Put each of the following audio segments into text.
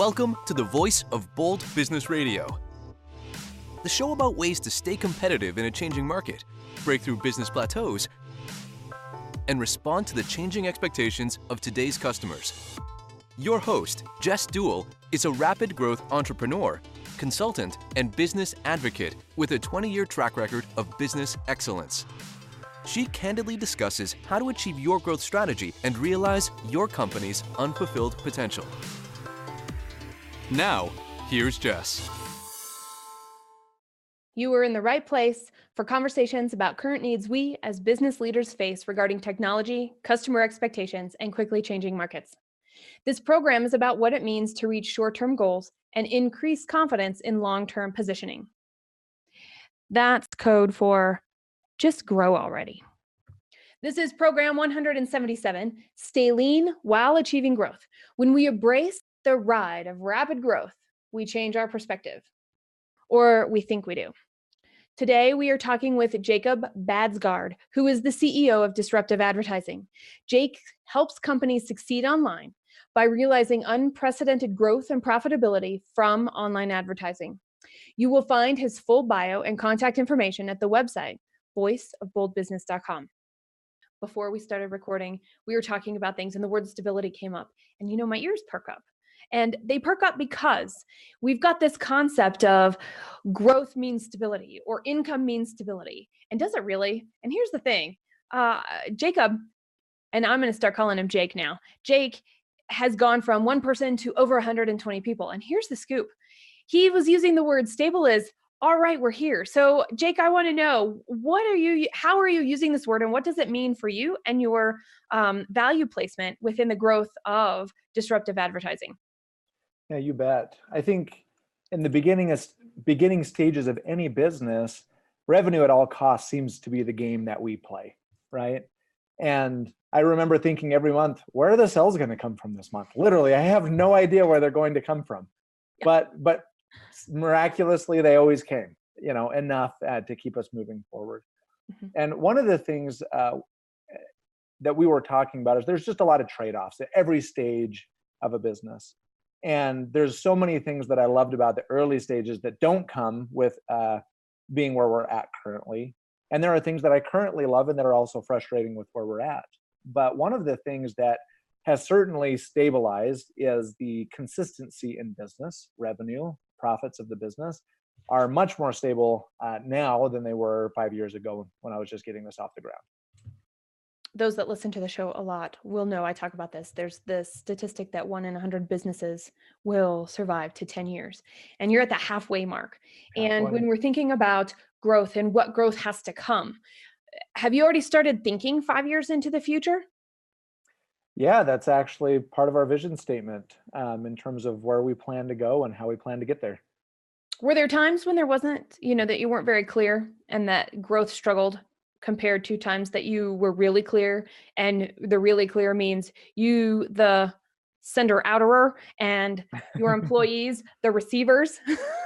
Welcome to the Voice of Bold Business Radio, the show about ways to stay competitive in a changing market, break through business plateaus, and respond to the changing expectations of today's customers. Your host, Jess Dewell, is a rapid growth entrepreneur, consultant, and business advocate with a 20-year track record of business excellence. She candidly discusses how to achieve your growth strategy and realize your company's unfulfilled potential. Now, here's Jess. You are in the right place for conversations about current needs we as business leaders face regarding technology, customer expectations, and quickly changing markets. This program is about what it means to reach short-term goals and increase confidence in long-term positioning. That's code for just grow already. This is program 177, Stay Lean While Achieving Growth. When we embrace the ride of rapid growth, we change our perspective, or we think we do. Today, we are talking with Jacob Baadsgaard, who is the CEO of Disruptive Advertising. Jake helps companies succeed online by realizing unprecedented growth and profitability from online advertising. You will find his full bio and contact information at the website, voiceofboldbusiness.com. Before we started recording, we were talking about things and the word stability came up. And my ears perk up. And they perk up because we've got this concept of growth means stability or income means stability. And does it really? And here's the thing, Jacob, and I'm going to start calling him Jake now. Jake has gone from one person to over 120 people. And here's the scoop. He was using the word stable as, all right, we're here. So Jake, I want to know, how are you using this word and what does it mean for you and your value placement within the growth of disruptive advertising? Yeah, you bet. I think in the beginning stages of any business, revenue at all costs seems to be the game that we play, right? And I remember thinking every month, where are the sales going to come from this month? Literally, I have no idea where they're going to come from. Yeah. But miraculously, they always came, enough to keep us moving forward. Mm-hmm. And one of the things that we were talking about is there's just a lot of trade-offs at every stage of a business. And there's so many things that I loved about the early stages that don't come with being where we're at currently. And there are things that I currently love and that are also frustrating with where we're at. But one of the things that has certainly stabilized is the consistency in business, revenue, profits of the business are much more stable now than they were 5 years ago when I was just getting this off the ground. Those that listen to the show a lot will know I talk about this. There's this statistic that 1 in 100 businesses will survive to 10 years. And you're at the halfway mark. And when we're thinking about growth and what growth has to come, have you already started thinking 5 years into the future? Yeah, that's actually part of our vision statement in terms of where we plan to go and how we plan to get there. Were there times when there wasn't, that you weren't very clear and that growth struggled compared to times that you were really clear? And the really clear means you, the sender outerer, and your employees, the receivers,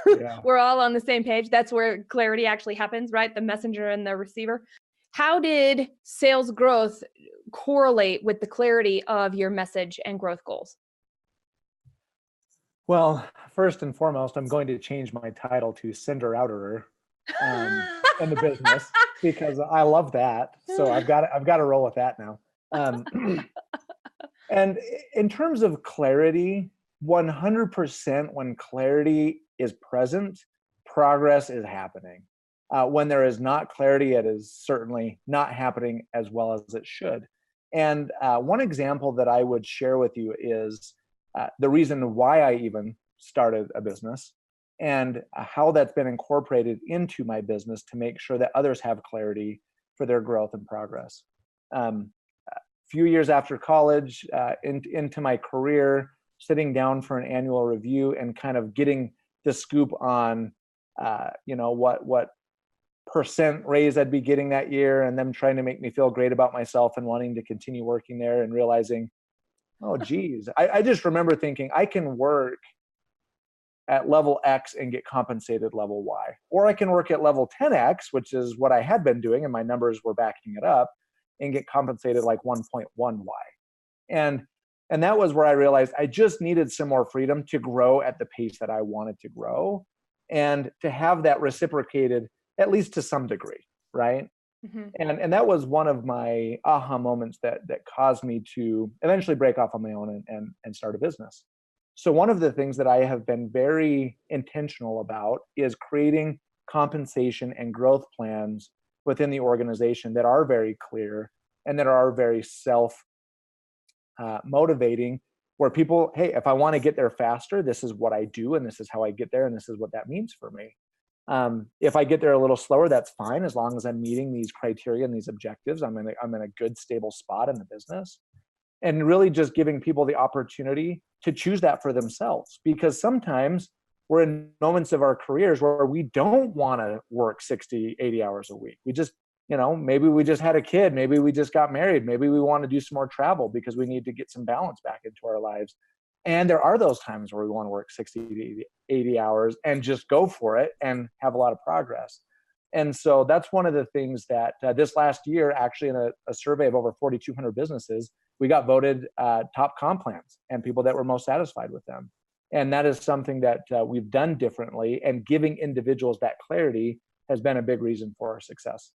yeah. We're all on the same page. That's where clarity actually happens, right? The messenger and the receiver. How did sales growth correlate with the clarity of your message and growth goals? Well, first and foremost, I'm going to change my title to sender outerer in the business because I love that. So I've got to roll with that now. And in terms of clarity, 100% when clarity is present, progress is happening. When there is not clarity, it is certainly not happening as well as it should. And one example that I would share with you is the reason why I even started a business and how that's been incorporated into my business to make sure that others have clarity for their growth and progress. A few years after college, into my career, sitting down for an annual review and kind of getting the scoop on, what percent raise I'd be getting that year, and them trying to make me feel great about myself and wanting to continue working there, and realizing, oh, geez, I just remember thinking I can work at level X and get compensated level Y, or I can work at level 10X, which is what I had been doing, and my numbers were backing it up, and get compensated like 1.1Y. And And that was where I realized I just needed some more freedom to grow at the pace that I wanted to grow, and to have that reciprocated, at least to some degree, right? Mhm. And that was one of my aha moments that caused me to eventually break off on my own and start a business. So one of the things that I have been very intentional about is creating compensation and growth plans within the organization that are very clear and that are very self motivating, where people, hey, if I want to get there faster, this is what I do, and this is how I get there, and this is what that means for me. If I get there a little slower, that's fine, as long as I'm meeting these criteria and these objectives. I'm in a good, stable spot in the business, and really just giving people the opportunity to choose that for themselves. Because sometimes we're in moments of our careers where we don't want to work 60, 80 hours a week. We just, maybe we just had a kid, maybe we just got married, maybe we want to do some more travel because we need to get some balance back into our lives. And there are those times where we want to work 60 to 80 hours and just go for it and have a lot of progress. And so that's one of the things that this last year, actually, in a survey of over 4,200 businesses, we got voted top comp plans and people that were most satisfied with them. And that is something that we've done differently, and giving individuals that clarity has been a big reason for our success.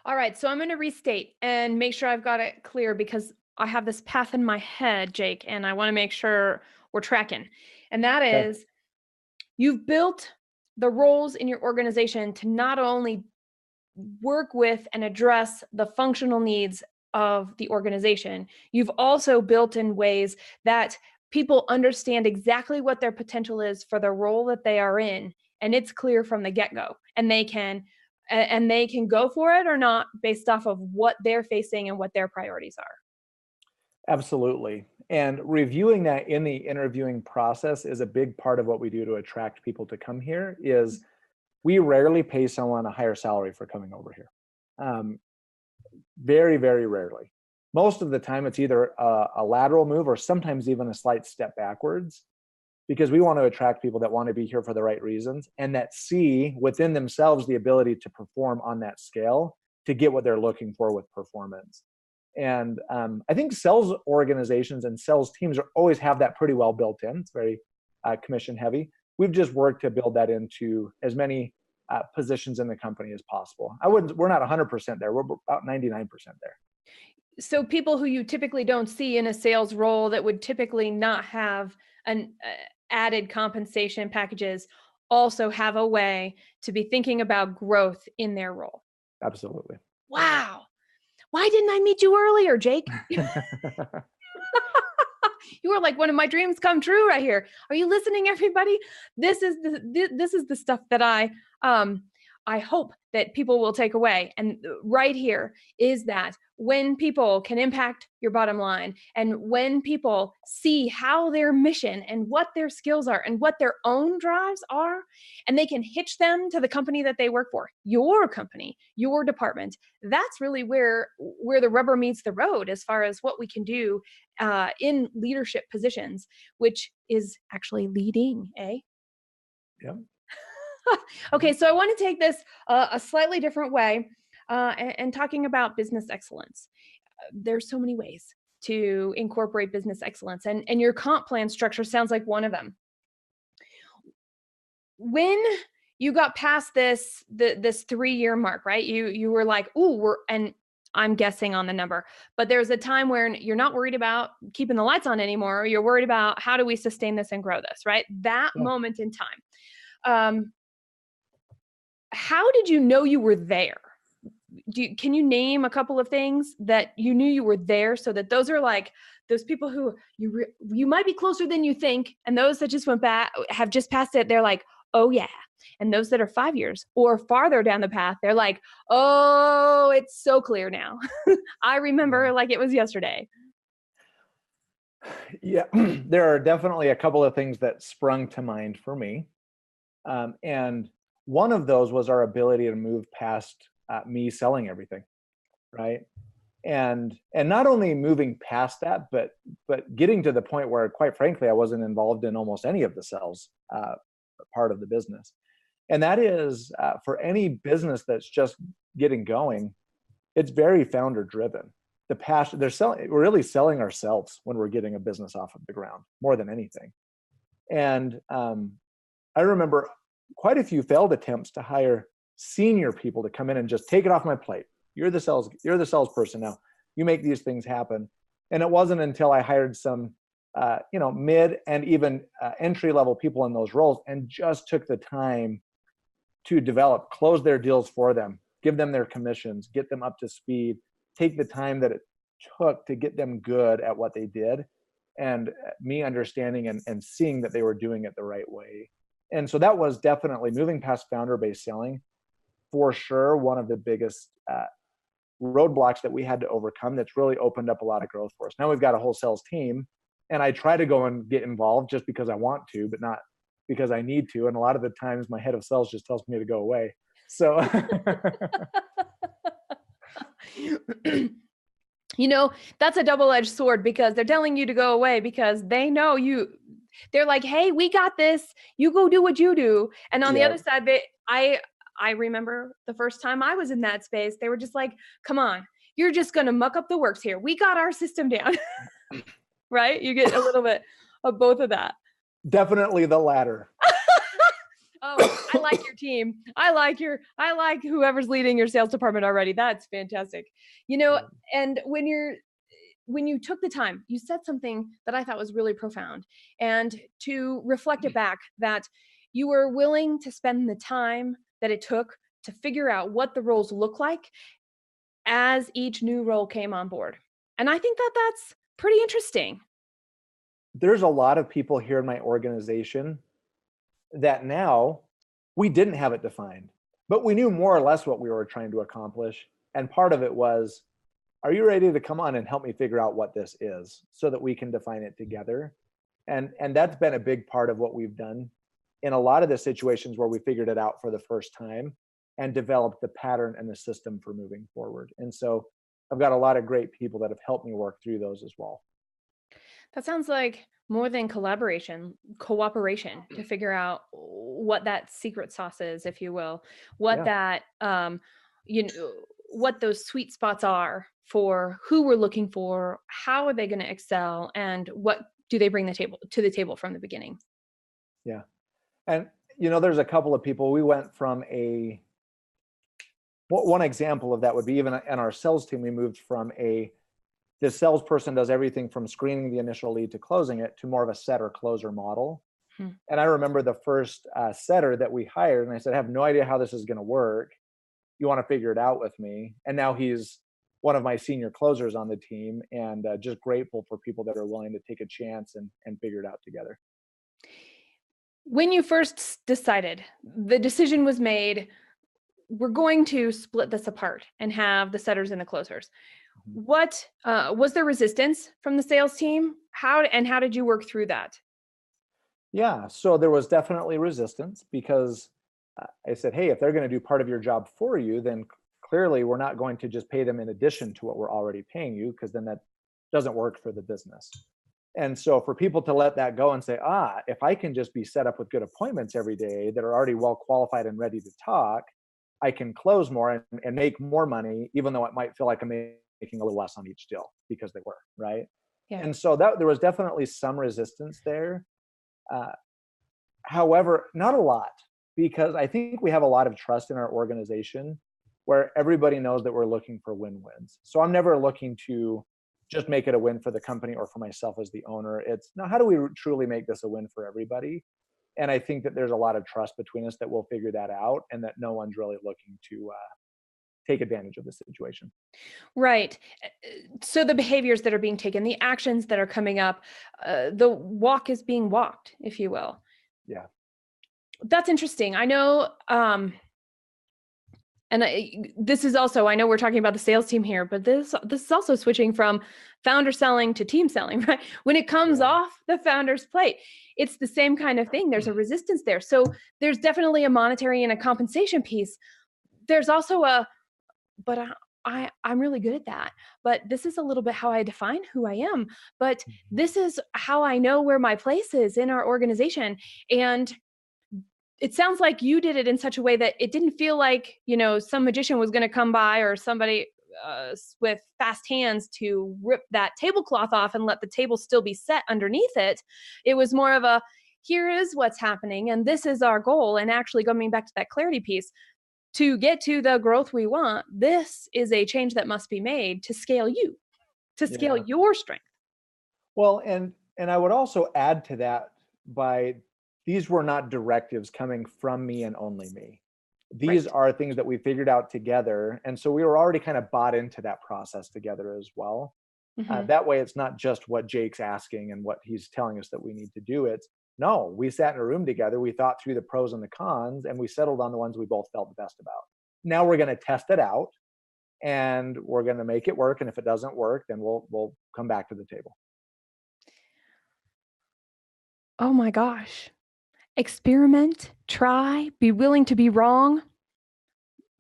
All right, so I'm going to restate and make sure I've got it clear, because I have this path in my head, Jake, and I want to make sure we're tracking. And that Okay. is, you've built the roles in your organization to not only work with and address the functional needs of the organization, you've also built in ways that people understand exactly what their potential is for the role that they are in, and it's clear from the get-go, and they can go for it or not based off of what they're facing and what their priorities are. Absolutely. And reviewing that in the interviewing process is a big part of what we do to attract people to come here. Is we rarely pay someone a higher salary for coming over here. Very, very rarely. Most of the time, it's either a lateral move or sometimes even a slight step backwards, because we want to attract people that want to be here for the right reasons and that see within themselves the ability to perform on that scale to get what they're looking for with performance. And I think sales organizations and sales teams always have that pretty well built in. It's very commission heavy. We've just worked to build that into as many positions in the company as possible. We're not 100% there. We're about 99% there. So people who you typically don't see in a sales role that would typically not have an added compensation packages also have a way to be thinking about growth in their role. Absolutely. Wow. Why didn't I meet you earlier, Jake? You were like one of my dreams come true right here. Are you listening, everybody? This is the stuff that I hope that people will take away. And right here is that when people can impact your bottom line, and when people see how their mission and what their skills are and what their own drives are, and they can hitch them to the company that they work for, your company, your department, that's really where the rubber meets the road as far as what we can do in leadership positions, which is actually leading, eh? Yeah. Okay, so I want to take this a slightly different way and talking about business excellence. There's so many ways to incorporate business excellence, and your comp plan structure sounds like one of them. When you got past this 3-year mark, right? You were like, "Ooh, and I'm guessing on the number, but there's a time where you're not worried about keeping the lights on anymore. You're worried about how do we sustain this and grow this, right? That Yeah. moment in time. How did you know you were there? Can you name a couple of things that you knew you were there, so that those are like those people who you might be closer than you think, and those that just went back, have just passed it, they're like, oh yeah. And those that are 5 years or farther down the path, they're like, oh, it's so clear now. I remember like it was yesterday. Yeah, there are definitely a couple of things that sprung to mind for me. And one of those was our ability to move past me selling everything, right? And not only moving past that, but getting to the point where, quite frankly, I wasn't involved in almost any of the sales part of the business. And that is for any business that's just getting going, it's very founder driven. the passion. We're really selling ourselves when we're getting a business off of the ground more than anything. And I remember quite a few failed attempts to hire senior people to come in and just take it off my plate. You're the salesperson now. You make these things happen. And it wasn't until I hired some, mid and even entry-level people in those roles and just took the time to close their deals for them, give them their commissions, get them up to speed, take the time that it took to get them good at what they did, and me understanding and seeing that they were doing it the right way. And so that was definitely moving past founder-based selling, for sure, one of the biggest roadblocks that we had to overcome that's really opened up a lot of growth for us. Now we've got a whole sales team, and I try to go and get involved just because I want to, but not because I need to. And a lot of the times my head of sales just tells me to go away. So, that's a double-edged sword, because they're telling you to go away because they know you. They're like, hey, we got this. You go do what you do. And on the other side, I remember the first time I was in that space, they were just like, come on, you're just going to muck up the works here. We got our system down. Right? You get a little bit of both of that. Definitely the latter. Oh, I like your team. I like whoever's leading your sales department already. That's fantastic. And when you took the time, you said something that I thought was really profound, and to reflect it back, that you were willing to spend the time that it took to figure out what the roles look like as each new role came on board. And I think that that's pretty interesting. There's a lot of people here in my organization that now we didn't have it defined, but we knew more or less what we were trying to accomplish. And part of it was, are you ready to come on and help me figure out what this is so that we can define it together? And that's been a big part of what we've done in a lot of the situations where we figured it out for the first time and developed the pattern and the system for moving forward. And so I've got a lot of great people that have helped me work through those as well. That sounds like more than collaboration, cooperation, to figure out what that secret sauce is, if you will, what that, what those sweet spots are for who we're looking for, how are they going to excel, and what do they bring to the table from the beginning. Yeah. And, there's a couple of people. We went from one example of that would be, even in our sales team, we moved from the salesperson does everything from screening the initial lead to closing it, to more of a setter closer model. And I remember the first setter that we hired, and I said, I have no idea how this is going to work. You want to figure it out with me? And now he's one of my senior closers on the team, and just grateful for people that are willing to take a chance and figure it out together. When you first decided, the decision was made, we're going to split this apart and have the setters and the closers. What was there resistance from the sales team? How did you work through that? Yeah, so there was definitely resistance, because I said, hey, if they're going to do part of your job for you, then clearly we're not going to just pay them in addition to what we're already paying you, because then that doesn't work for the business. And so for people to let that go and say, if I can just be set up with good appointments every day that are already well qualified and ready to talk, I can close more and make more money, even though it might feel like I'm making a little less on each deal because they were, right? Yeah. And so there was definitely some resistance there. However, not a lot, because I think we have a lot of trust in our organization where everybody knows that we're looking for win-wins. So I'm never looking to just make it a win for the company or for myself as the owner. It's, now, how do we truly make this a win for everybody? And I think that there's a lot of trust between us that we'll figure that out, and that no one's really looking to take advantage of the situation. Right. So the behaviors that are being taken, the actions that are coming up, the walk is being walked, if you will. Yeah. That's interesting. I know, this is also, I know we're talking about the sales team here, but this is also switching from founder selling to team selling, right? When it comes off the founder's plate, it's the same kind of thing. There's a resistance there. So there's definitely a monetary and a compensation piece. There's also but I'm really good at that. But this is a little bit how I define who I am. But this is how I know where my place is in our organization. And it sounds like you did it in such a way that it didn't feel like, some magician was going to come by, or somebody with fast hands to rip that tablecloth off and let the table still be set underneath it. It was more of a, here is what's happening and this is our goal. And actually going back to that clarity piece, to get to the growth we want, this is a change that must be made to scale you, to scale your strength. Well, and I would also add to that by these were not directives coming from me and only me. These are things that we figured out together. And so we were already kind of bought into that process together as well. That way, it's not just what Jake's asking and what he's telling us that we need to do. It's no, we sat in a room together. We thought through the pros and the cons, and we settled on the ones we both felt the best about. Now we're going to test it out and we're going to make it work. And if it doesn't work, then we'll come back to the table. Oh my gosh. Experiment, try, be willing to be wrong.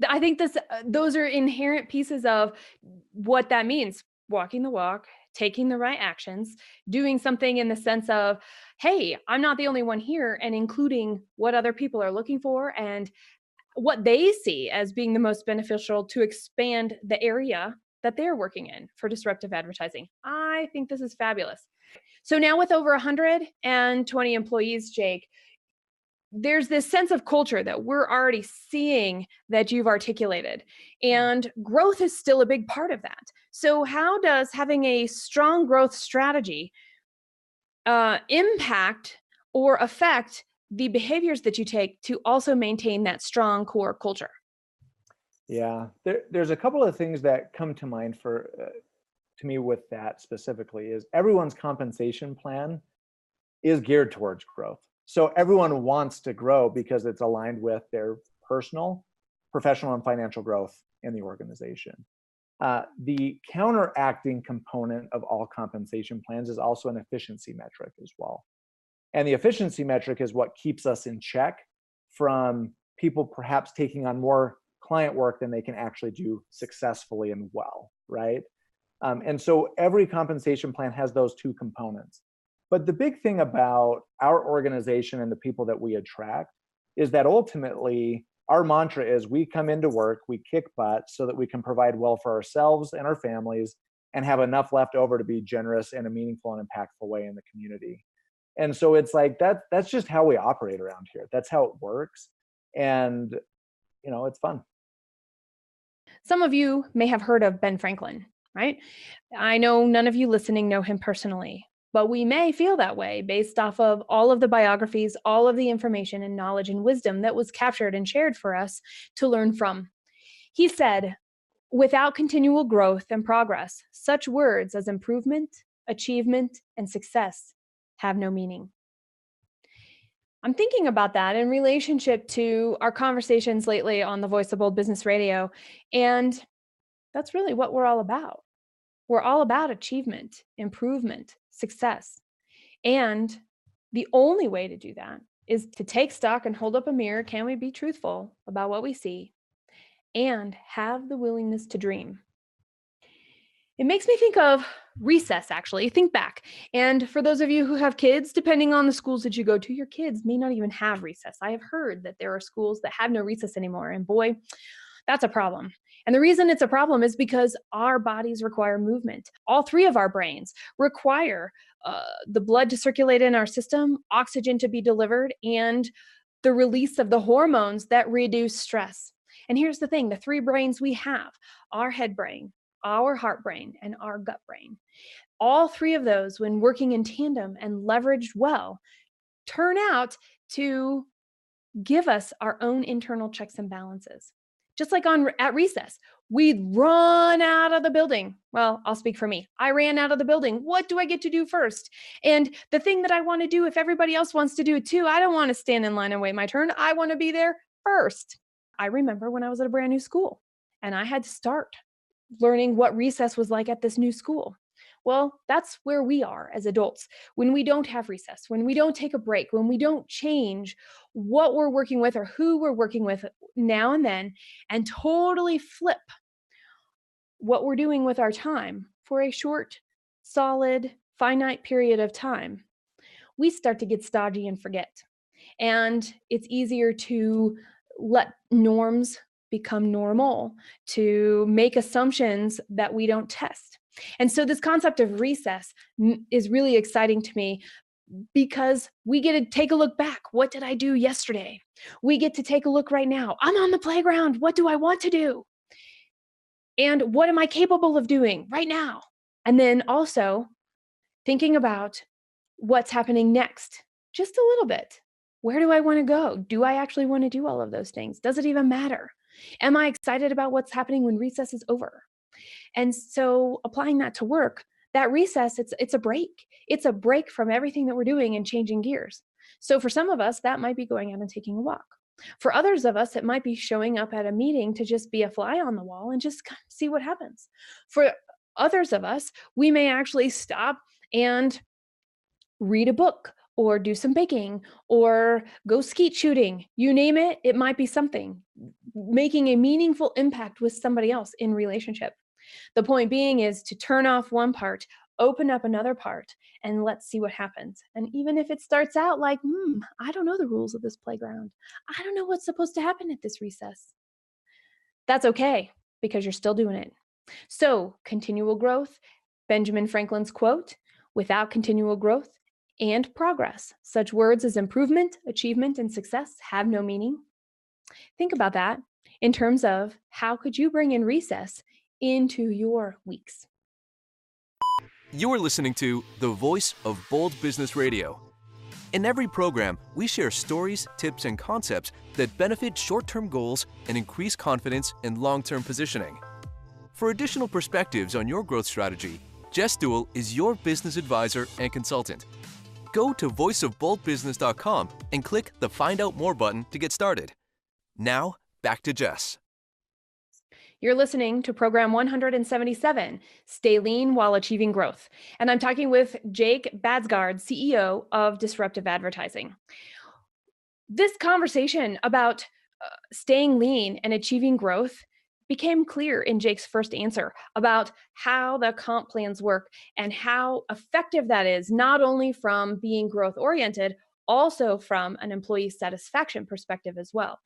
I think those are inherent pieces of what that means. Walking the walk, taking the right actions, doing something in the sense of, hey, I'm not the only one here, and including what other people are looking for and what they see as being the most beneficial to expand the area that they're working in for disruptive advertising. I think this is fabulous. So now with over 120 employees, Jake, there's this sense of culture that we're already seeing that you've articulated, and growth is still a big part of that. So how does having a strong growth strategy impact or affect the behaviors that you take to also maintain that strong core culture? Yeah, there's a couple of things that come to mind to me with that specifically. Is everyone's compensation plan is geared towards growth. So everyone wants to grow because it's aligned with their personal, professional, and financial growth in the organization. The counteracting component of all compensation plans is also an efficiency metric as well. And the efficiency metric is what keeps us in check from people perhaps taking on more client work than they can actually do successfully and well, right? And so every compensation plan has those two components. But the big thing about our organization and the people that we attract is that ultimately our mantra is we come into work, we kick butt so that we can provide well for ourselves and our families and have enough left over to be generous in a meaningful and impactful way in the community. And so it's like that's just how we operate around here. That's how it works. And, it's fun. Some of you may have heard of Ben Franklin, right? I know none of you listening know him personally, but we may feel that way based off of all of the biographies, all of the information and knowledge and wisdom that was captured and shared for us to learn from. He said, without continual growth and progress, such words as improvement, achievement, and success have no meaning. I'm thinking about that in relationship to our conversations lately on the Voice of Bold Business Radio, and that's really what we're all about. We're all about achievement, improvement, success. And the only way to do that is to take stock and hold up a mirror. Can we be truthful about what we see and have the willingness to dream? It makes me think of recess, actually. Think back. And for those of you who have kids, depending on the schools that you go to, your kids may not even have recess. I have heard that there are schools that have no recess anymore. And boy, that's a problem. And the reason it's a problem is because our bodies require movement. All three of our brains require the blood to circulate in our system, oxygen to be delivered, and the release of the hormones that reduce stress. And here's the thing, the three brains we have, our head brain, our heart brain, and our gut brain, all three of those, when working in tandem and leveraged well, turn out to give us our own internal checks and balances. Just like at recess, we'd run out of the building. Well, I'll speak for me. I ran out of the building. What do I get to do first? And the thing that I want to do, if everybody else wants to do it too, I don't want to stand in line and wait my turn. I want to be there first. I remember when I was at a brand new school and I had to start learning what recess was like at this new school. Well, that's where we are as adults. When we don't have recess, when we don't take a break, when we don't change what we're working with or who we're working with now and then, and totally flip what we're doing with our time for a short, solid, finite period of time, we start to get stodgy and forget. And it's easier to let norms become normal, to make assumptions that we don't test. And so this concept of recess is really exciting to me because we get to take a look back. What did I do yesterday? We get to take a look right now. I'm on the playground. What do I want to do? And what am I capable of doing right now? And then also thinking about what's happening next, just a little bit. Where do I want to go? Do I actually want to do all of those things? Does it even matter? Am I excited about what's happening when recess is over? And so applying that to work, that recess, it's a break. It's a break from everything that we're doing and changing gears. So for some of us, that might be going out and taking a walk. For others of us, it might be showing up at a meeting to just be a fly on the wall and just kind of see what happens. For others of us, we may actually stop and read a book or do some baking or go skeet shooting. You name it, it might be something. Making a meaningful impact with somebody else in relationship. The point being is to turn off one part, open up another part, and let's see what happens. And even if it starts out like, I don't know the rules of this playground. I don't know what's supposed to happen at this recess. That's okay, because you're still doing it. So continual growth, Benjamin Franklin's quote, without continual growth and progress, such words as improvement, achievement, and success have no meaning. Think about that in terms of how could you bring in recess into your weeks. You are listening to the voice of Bold Business Radio. In every program, we share stories, tips, and concepts that benefit short-term goals and increase confidence in long-term positioning. For additional perspectives on your growth strategy, Jess Dewell is your business advisor and consultant. Go to voiceofboldbusiness.com and click the Find Out More button to get started. Now, back to Jess. You're listening to program 177, Stay Lean While Achieving Growth. And I'm talking with Jacob Baadsgaard, CEO of Disruptive Advertising. This conversation about staying lean and achieving growth became clear in Jake's first answer about how the comp plans work and how effective that is, not only from being growth-oriented, also from an employee satisfaction perspective as well.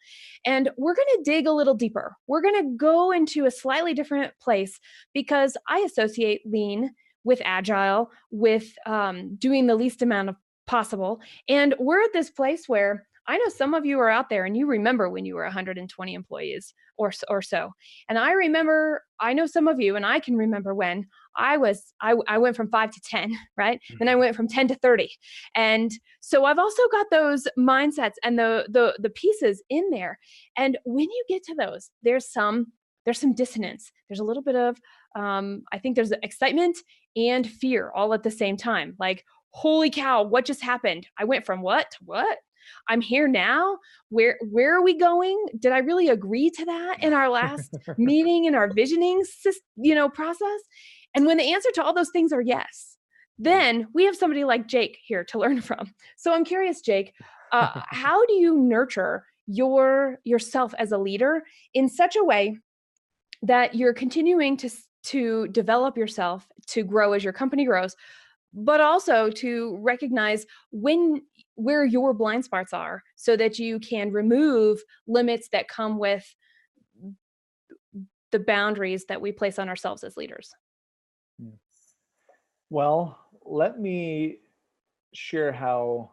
And we're going to dig a little deeper. We're going to go into a slightly different place because I associate lean with agile, with doing the least amount of possible. And we're at this place where I know some of you are out there and you remember when you were 120 employees or so. And I know some of you, and I can remember when I went from 5 to 10, right? Then I went from 10 to 30. And so I've also got those mindsets and the pieces in there. And when you get to those, there's some dissonance. There's a little bit of, I think there's excitement and fear all at the same time. Like, holy cow, what just happened? I went from what to what? I'm here now. Where are we going? Did I really agree to that in our last meeting, in our visioning, process? And when the answer to all those things are yes, then we have somebody like Jake here to learn from. So I'm curious, Jake, how do you nurture yourself as a leader in such a way that you're continuing to develop yourself to grow as your company grows, but also to recognize where your blind spots are so that you can remove limits that come with the boundaries that we place on ourselves as leaders? Well, let me share how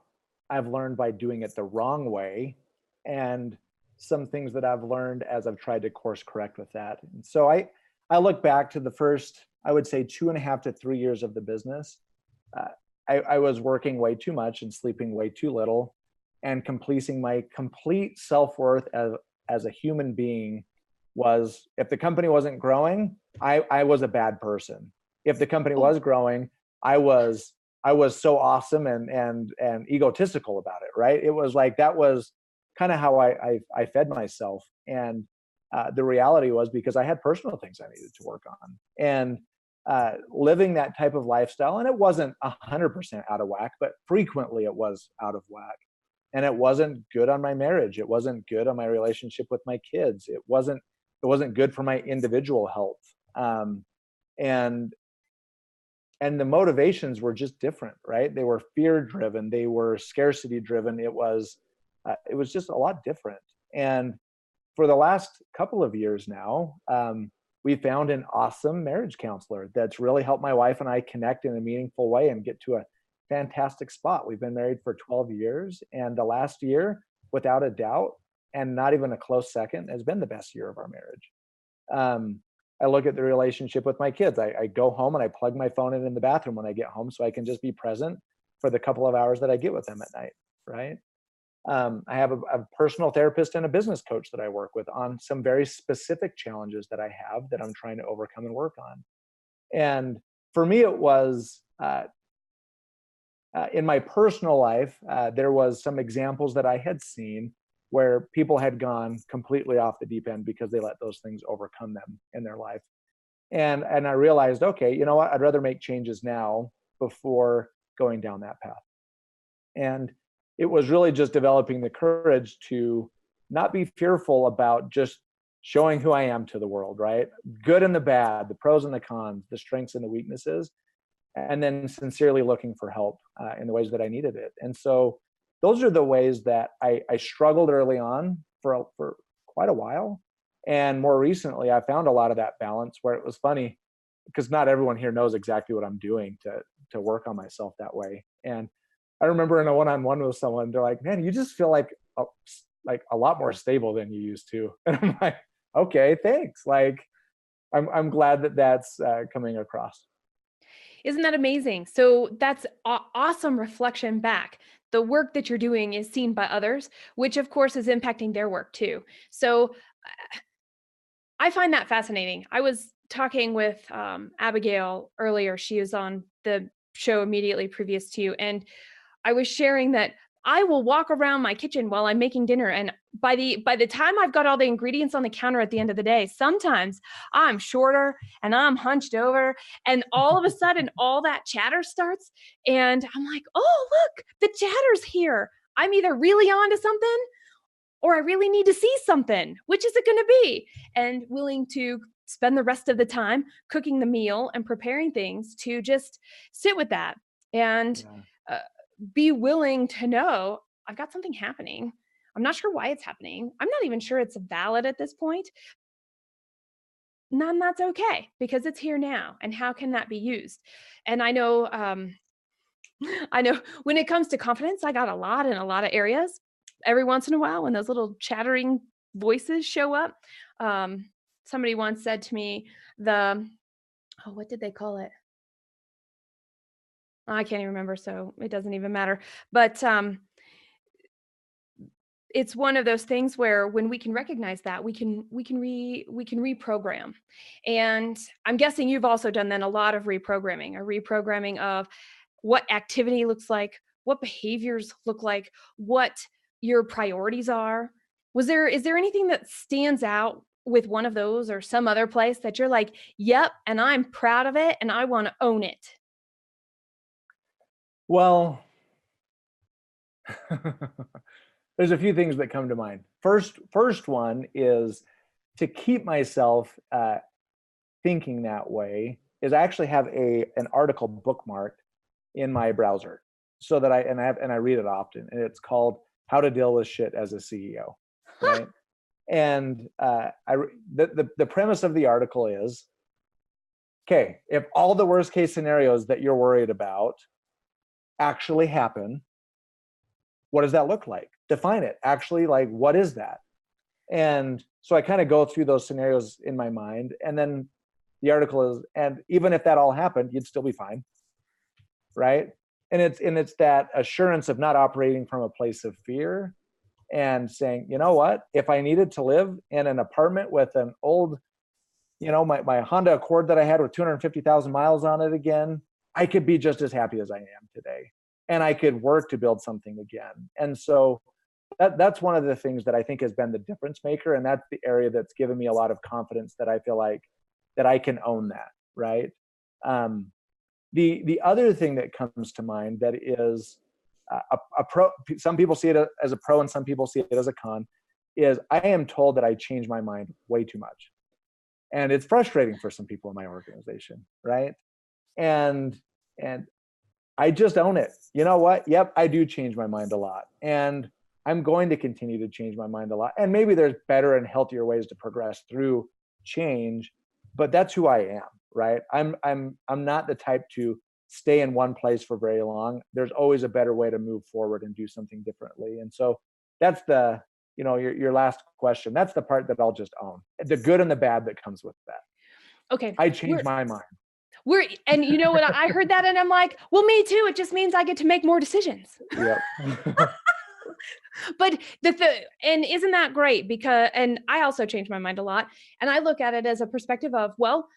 I've learned by doing it the wrong way and some things that I've learned as I've tried to course correct with that. And so I look back to the first, I would say 2.5 to 3 years of the business. I was working way too much and sleeping way too little, and completing my complete self-worth as a human being was, if the company wasn't growing, I was a bad person. If the company was growing, I was so awesome and egotistical about it, right? It was like, that was kind of how I fed myself. And the reality was, because I had personal things I needed to work on, and living that type of lifestyle, and it wasn't 100% out of whack, but frequently it was out of whack. And it wasn't good on my marriage. It wasn't good on my relationship with my kids. It wasn't good for my individual health. And the motivations were just different, right? They were fear driven. They were scarcity driven. It was just a lot different. And for the last couple of years now, we found an awesome marriage counselor that's really helped my wife and I connect in a meaningful way and get to a fantastic spot. We've been married for 12 years, and the last year, without a doubt, and not even a close second, has been the best year of our marriage. I look at the relationship with my kids. I go home and I plug my phone in the bathroom when I get home so I can just be present for the couple of hours that I get with them at night, right? I have a personal therapist and a business coach that I work with on some very specific challenges that I have that I'm trying to overcome and work on. And for me, it was in my personal life, there was some examples that I had seen where people had gone completely off the deep end because they let those things overcome them in their life. And I realized, okay, you know what? I'd rather make changes now before going down that path. And it was really just developing the courage to not be fearful about just showing who I am to the world, right? Good and the bad, the pros and the cons, the strengths and the weaknesses, and then sincerely looking for help in the ways that I needed it. And so those are the ways that I struggled early on for quite a while. And more recently, I found a lot of that balance where it was funny because not everyone here knows exactly what I'm doing to work on myself that way. And I remember in a one-on-one with someone, they're like, "Man, you just feel like a lot more stable than you used to." And I'm like, "Okay, thanks." Like, I'm glad that that's coming across. Isn't that amazing? So that's awesome reflection back. The work that you're doing is seen by others, which of course is impacting their work too. So I find that fascinating. I was talking with Abigail earlier. She was on the show immediately previous to you, and I was sharing that I will walk around my kitchen while I'm making dinner, and by the time I've got all the ingredients on the counter at the end of the day, sometimes I'm shorter and I'm hunched over, and all of a sudden all that chatter starts, and I'm like, "Oh, look, the chatter's here. I'm either really on to something or I really need to see something. Which is it going to be?" And willing to spend the rest of the time cooking the meal and preparing things to just sit with that and Yeah. be willing to know I've got something happening. I'm not sure why it's happening. I'm not even sure it's valid at this point. None, that's okay because it's here now. And how can that be used? And I know, I know when it comes to confidence, I got a lot in a lot of areas. Every once in a while, when those little chattering voices show up, somebody once said to me, what did they call it? I can't even remember, so it doesn't even matter. But it's one of those things where when we can recognize that, we can reprogram. And I'm guessing you've also done then a lot of reprogramming of what activity looks like, what behaviors look like, what your priorities are. Is there anything that stands out with one of those or some other place that you're like, "Yep, and I'm proud of it and I want to own it"? Well, there's a few things that come to mind. First one is to keep myself thinking that way is I actually have an article bookmarked in my browser so that I read it often, and it's called "How to Deal with Shit as a CEO," right? And the premise of the article is, okay, if all the worst case scenarios that you're worried about actually happen, what does that look like? Define it. Actually, like, what is that? And so I kind of go through those scenarios in my mind. And then the article is, and even if that all happened, you'd still be fine. Right. And it's that assurance of not operating from a place of fear and saying, you know what, if I needed to live in an apartment with an old, my Honda Accord that I had with 250,000 miles on it again, I could be just as happy as I am today. And I could work to build something again. And so that's one of the things that I think has been the difference maker. And that's the area that's given me a lot of confidence that I feel like that I can own that, right? The other thing that comes to mind that is a pro, some people see it as a pro and some people see it as a con, is I am told that I change my mind way too much. And it's frustrating for some people in my organization, right? And I just own it. You know what? Yep, I do change my mind a lot. And I'm going to continue to change my mind a lot. And maybe there's better and healthier ways to progress through change, but that's who I am, right? I'm not the type to stay in one place for very long. There's always a better way to move forward and do something differently. And so that's the, your last question. That's the part that I'll just own. The good and the bad that comes with that. Okay. I changed my mind. And you know what? I heard that and I'm like, well, me too. It just means I get to make more decisions. Yep. But and isn't that great? And I also change my mind a lot. And I look at it as a perspective of, well,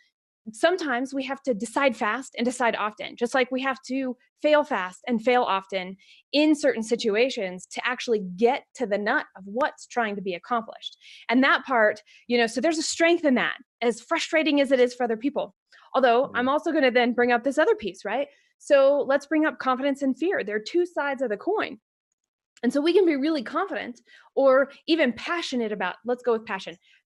sometimes we have to decide fast and decide often, just like we have to fail fast and fail often in certain situations to actually get to the nut of what's trying to be accomplished. And that part, so there's a strength in that, as frustrating as it is for other people. Although I'm also going to then bring up this other piece, right? So let's bring up confidence and fear. They're two sides of the coin. And so we can be really confident or even passionate about, let's go with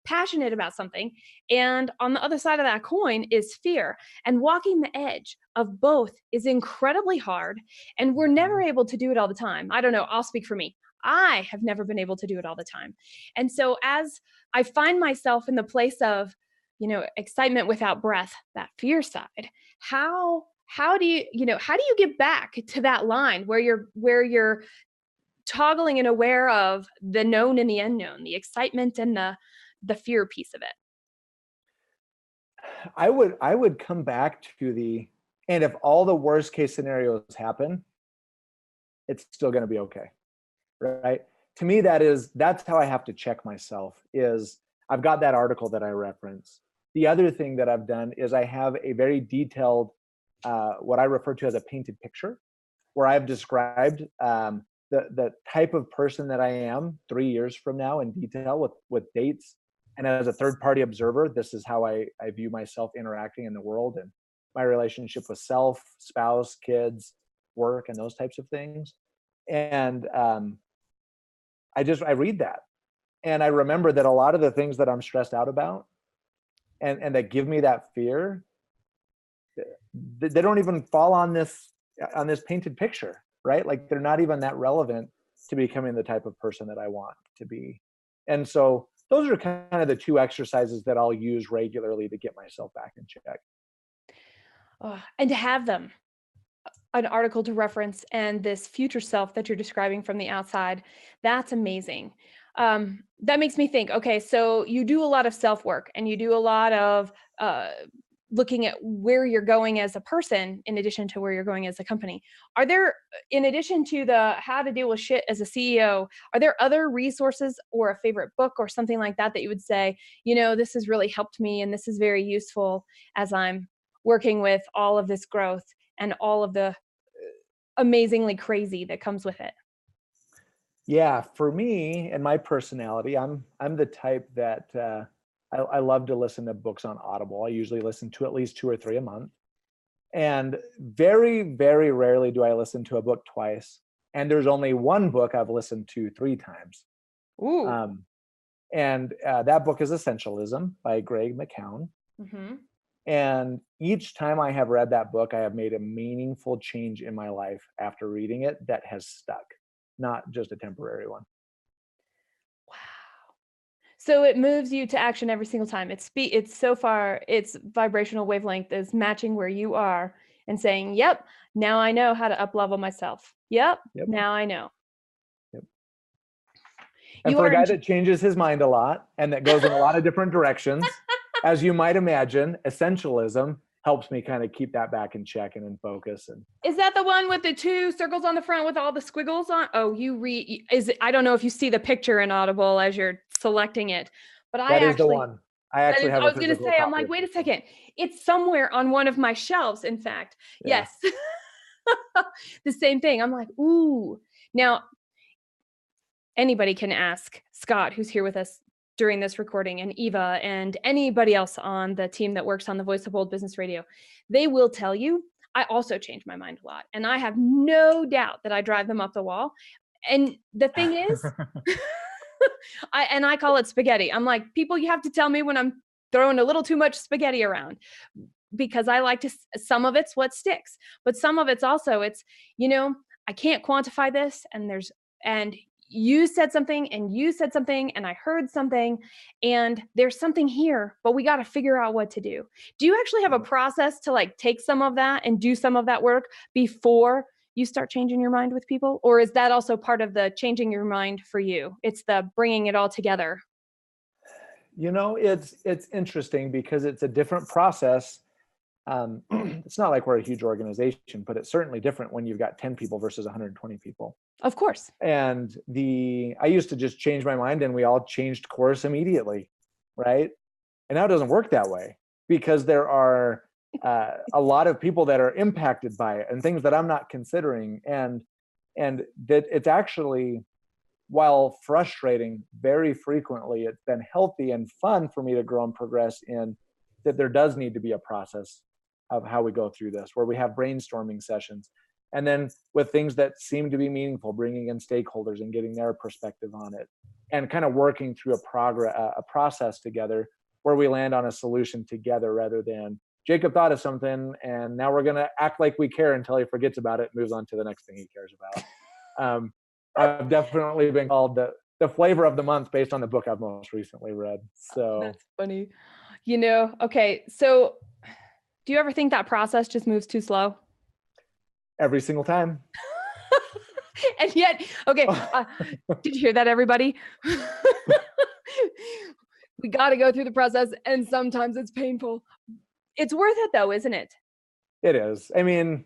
passionate about something. And on the other side of that coin is fear. And walking the edge of both is incredibly hard. And we're never able to do it all the time. I don't know. I'll speak for me. I have never been able to do it all the time. And so as I find myself in the place of, excitement without breath, that fear side, how do you get back to that line where you're toggling and aware of the known and the unknown, the excitement and the fear piece of it? I would come back to and if all the worst case scenarios happen, it's still going to be okay. Right? To me, that's how I have to check myself. Is I've got that article that I reference. The other thing that I've done is I have a very detailed, what I refer to as a painted picture, where I've described the type of person that I am 3 years from now in detail with dates. And as a third party observer, this is how I view myself interacting in the world and my relationship with self, spouse, kids, work, and those types of things. And I read that. And I remember that a lot of the things that I'm stressed out about and that give me that fear, they don't even fall on this painted picture, right? Like they're not even that relevant to becoming the type of person that I want to be. And so those are kind of the two exercises that I'll use regularly to get myself back in check. And to have them, an article to reference and this future self that you're describing from the outside, that's amazing. That makes me think, okay, so you do a lot of self-work and you do a lot of looking at where you're going as a person in addition to where you're going as a company. Are there, in addition to the how to deal with shit as a CEO, are there other resources or a favorite book or something like that you would say, this has really helped me and this is very useful as I'm working with all of this growth and all of the amazingly crazy that comes with it? Yeah, for me and my personality, I'm the type that I love to listen to books on Audible. I usually listen to at least 2 or 3 a month. And very, very rarely do I listen to a book twice. And there's only one book I've listened to 3 times. Ooh. And that book is Essentialism by Greg McKeown. Mm-hmm. And each time I have read that book, I have made a meaningful change in my life after reading it that has stuck, not just a temporary one. Wow. So it moves you to action every single time. It's so far, its vibrational wavelength is matching where you are and saying, yep, now I know how to up-level myself. Yep, now I know. Yep. And for a guy that changes his mind a lot and that goes in a lot of different directions, as you might imagine, essentialism helps me kind of keep that back in check and in focus. And is that the one with the 2 circles on the front with all the squiggles on? Oh, I don't know if you see the picture in Audible as you're selecting it, but that is the one. I was going to say, I'm like, wait a second. It's somewhere on one of my shelves, in fact. Yeah. Yes. The same thing. I'm like, ooh. Now, anybody can ask Scott, who's here with us during this recording, and Eva and anybody else on the team that works on the Voice of Bold Business Radio. They will tell you, I also change my mind a lot. And I have no doubt that I drive them up the wall. And the thing is, I call it spaghetti. I'm like, people, you have to tell me when I'm throwing a little too much spaghetti around, because I like to, some of it's what sticks, but some of it's also, I can't quantify this. And you said something and you said something and I heard something and there's something here, but we got to figure out what to do. Do you actually have a process to like take some of that and do some of that work before you start changing your mind with people? Or is that also part of the changing your mind for you? It's the bringing it all together. It's interesting because it's a different process. It's not like we're a huge organization, but it's certainly different when you've got 10 people versus 120 people. Of course. And I used to just change my mind and we all changed course immediately, right? And now it doesn't work that way because there are a lot of people that are impacted by it and things that I'm not considering. And that it's actually, while frustrating, very frequently, it's been healthy and fun for me to grow and progress in that there does need to be a process of how we go through this, where we have brainstorming sessions. And then with things that seem to be meaningful, bringing in stakeholders and getting their perspective on it and kind of working through a process together where we land on a solution together rather than Jacob thought of something and now we're going to act like we care until he forgets about it and moves on to the next thing he cares about. I've definitely been called the flavor of the month based on the book I've most recently read. So that's funny. Okay. So do you ever think that process just moves too slow? Every single time. And yet, okay. Did you hear that, everybody? We got to go through the process and sometimes it's painful. It's worth it though, isn't it? It is. I mean,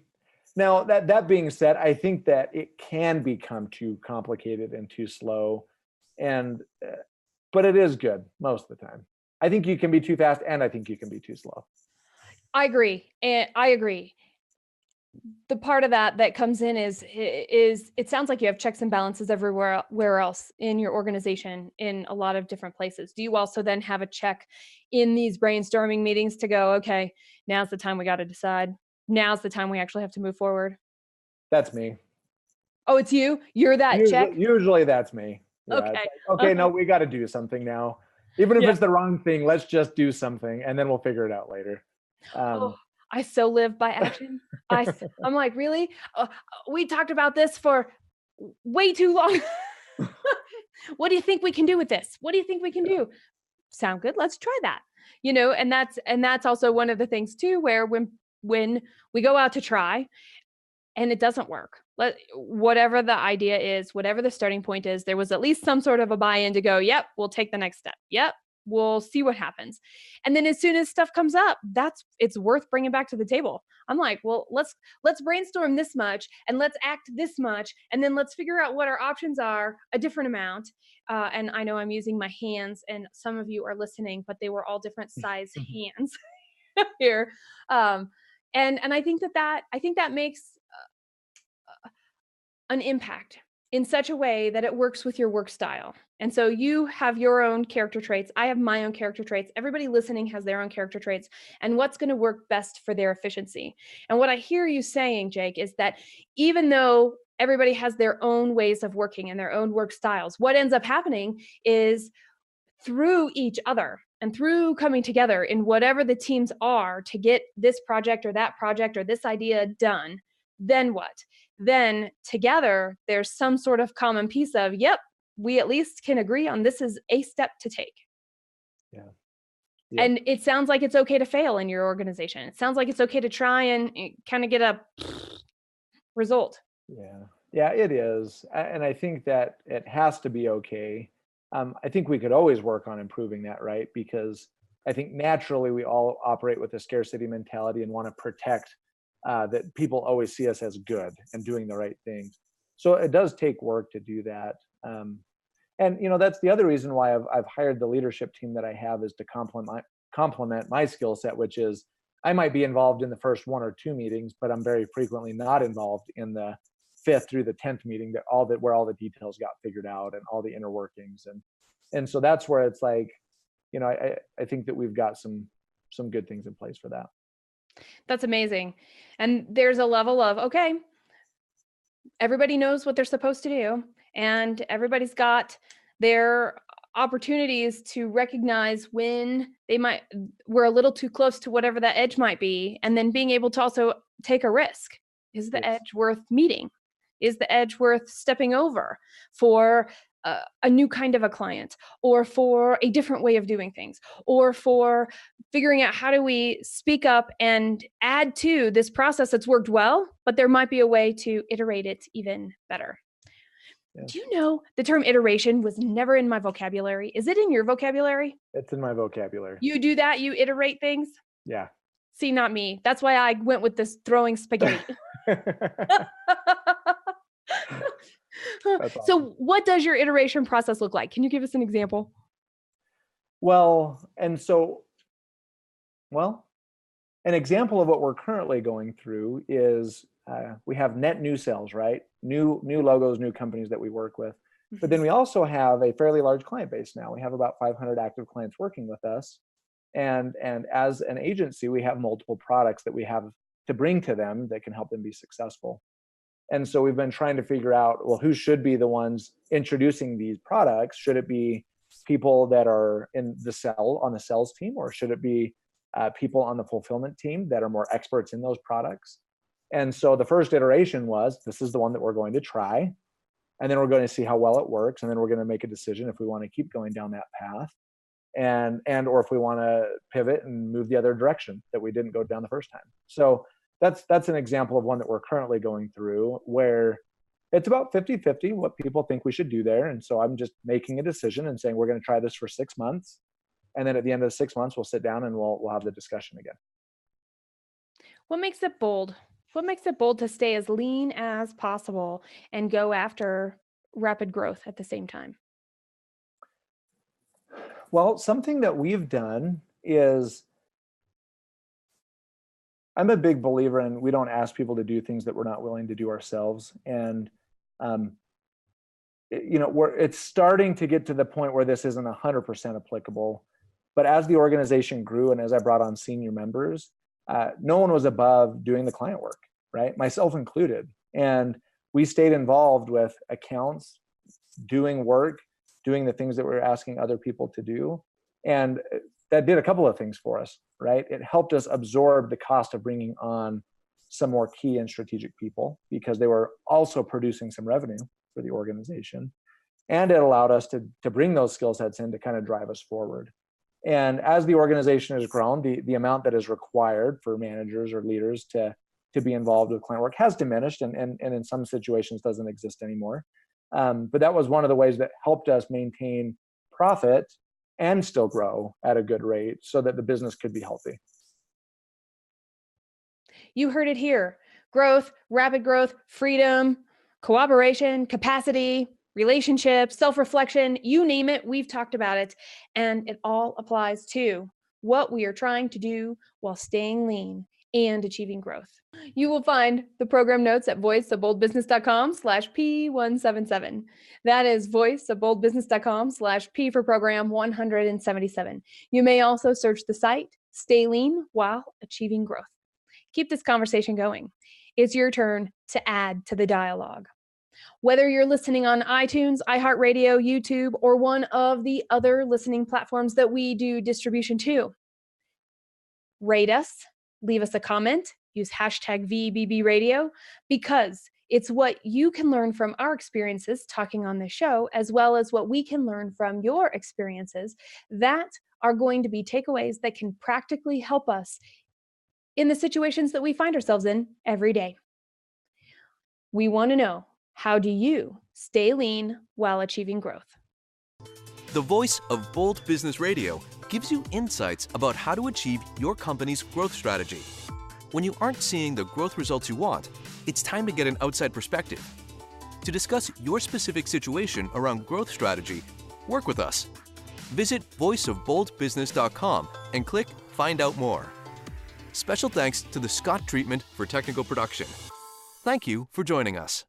now that being said, I think that it can become too complicated and too slow, but it is good most of the time. I think you can be too fast, and I think you can be too slow. I agree, and I agree. The part of that comes in is it sounds like you have checks and balances everywhere else in your organization in a lot of different places. Do you also then have a check in these brainstorming meetings to go, okay, now's the time we got to decide. Now's the time we actually have to move forward. That's me. Oh, it's you? You're that check? Usually that's me. Yeah, okay. Okay, no, we got to do something now. Even if it's the wrong thing, let's just do something and then we'll figure it out later. I so live by action. I'm like, really? We talked about this for way too long. What do you think we can do with this? What do you think we can do? Sound good? Let's try that. And that's also one of the things too, where when we go out to try and it doesn't work, whatever the idea is, whatever the starting point is, there was at least some sort of a buy-in to go, yep, we'll take the next step. Yep, we'll see what happens. And then as soon as stuff comes up, it's worth bringing back to the table. I'm like, well, let's brainstorm this much and let's act this much. And then let's figure out what our options are, a different amount. And I know I'm using my hands and some of you are listening, but they were all different size hands here. And I think that makes an impact in such a way that it works with your work style. And so you have your own character traits. I have my own character traits. Everybody listening has their own character traits and what's going to work best for their efficiency. And what I hear you saying, Jake, is that even though everybody has their own ways of working and their own work styles, what ends up happening is through each other and through coming together in whatever the teams are to get this project or that project or this idea done, then what? Then together, there's some sort of common piece of, yep, we at least can agree on this is a step to take. Yeah. And it sounds like it's okay to fail in your organization. It sounds like it's okay to try and kind of get a result. Yeah, it is. And I think that it has to be okay. I think we could always work on improving that, right? Because I think naturally we all operate with a scarcity mentality and want to protect that people always see us as good and doing the right things. So it does take work to do that. And that's the other reason why I've hired the leadership team that I have, is to complement my skill set, which is I might be involved in the first 1 or 2 meetings, but I'm very frequently not involved in the 5th through the 10th meeting, where all the details got figured out and all the inner workings. And so that's where it's like, I think that we've got some good things in place for that. That's amazing. And there's a level of, okay, everybody knows what they're supposed to do, and everybody's got their opportunities to recognize when we're a little too close to whatever that edge might be, and then being able to also take a risk. Is the edge worth meeting? Is the edge worth stepping over for a new kind of a client, or for a different way of doing things, or for figuring out how do we speak up and add to this process that's worked well, but there might be a way to iterate it even better. Yes. Do you know the term iteration was never in my vocabulary? Is it in your vocabulary? It's in my vocabulary. You do that? You iterate things? Yeah. See, not me. That's why I went with this throwing spaghetti. Awesome. So what does your iteration process look like? Can you give us an example? An example of what we're currently going through is we have net new sales, right? New logos, new companies that we work with. But then we also have a fairly large client base now. We have about 500 active clients working with us. And as an agency, we have multiple products that we have to bring to them that can help them be successful. And so we've been trying to figure out, well, who should be the ones introducing these products? Should it be people that are on the sales team, or should it be people on the fulfillment team that are more experts in those products? And so the first iteration was, this is the one that we're going to try. And then we're going to see how well it works. And then we're going to make a decision if we want to keep going down that path or if we want to pivot and move the other direction that we didn't go down the first time. So that's an example of one that we're currently going through, where it's about 50-50 what people think we should do there. And so I'm just making a decision and saying, we're going to try this for 6 months. And then at the end of the 6 months, we'll sit down and we'll have the discussion again. What makes it bold? What makes it bold to stay as lean as possible and go after rapid growth at the same time? Well, something that we've done is, I'm a big believer in, we don't ask people to do things that we're not willing to do ourselves. And, it's starting to get to the point where this isn't 100% applicable. But as the organization grew and as I brought on senior members, no one was above doing the client work, right? Myself included. And we stayed involved with accounts, doing work, doing the things that we're asking other people to do. And that did a couple of things for us, right? It helped us absorb the cost of bringing on some more key and strategic people, because they were also producing some revenue for the organization. And it allowed us to bring those skill sets in to kind of drive us forward. And as the organization has grown, the amount that is required for managers or leaders to be involved with client work has diminished, and in some situations doesn't exist anymore. But that was one of the ways that helped us maintain profit and still grow at a good rate so that the business could be healthy. You heard it here. Growth, rapid growth, freedom, cooperation, capacity, relationships, self-reflection, you name it, we've talked about it. And it all applies to what we are trying to do while staying lean and achieving growth. You will find the program notes at voiceofboldbusiness.com/P177. That is voiceofboldbusiness.com/P for program 177. You may also search the site, Stay Lean While Achieving Growth. Keep this conversation going. It's your turn to add to the dialogue. Whether you're listening on iTunes, iHeartRadio, YouTube, or one of the other listening platforms that we do distribution to, rate us, leave us a comment, use #VBBRadio, because it's what you can learn from our experiences talking on this show, as well as what we can learn from your experiences that are going to be takeaways that can practically help us in the situations that we find ourselves in every day. We want to know, how do you stay lean while achieving growth? The voice of Bold Business Radio gives you insights about how to achieve your company's growth strategy. When you aren't seeing the growth results you want, it's time to get an outside perspective. To discuss your specific situation around growth strategy, work with us. Visit voiceofboldbusiness.com and click Find Out More. Special thanks to the Scott Treatment for technical production. Thank you for joining us.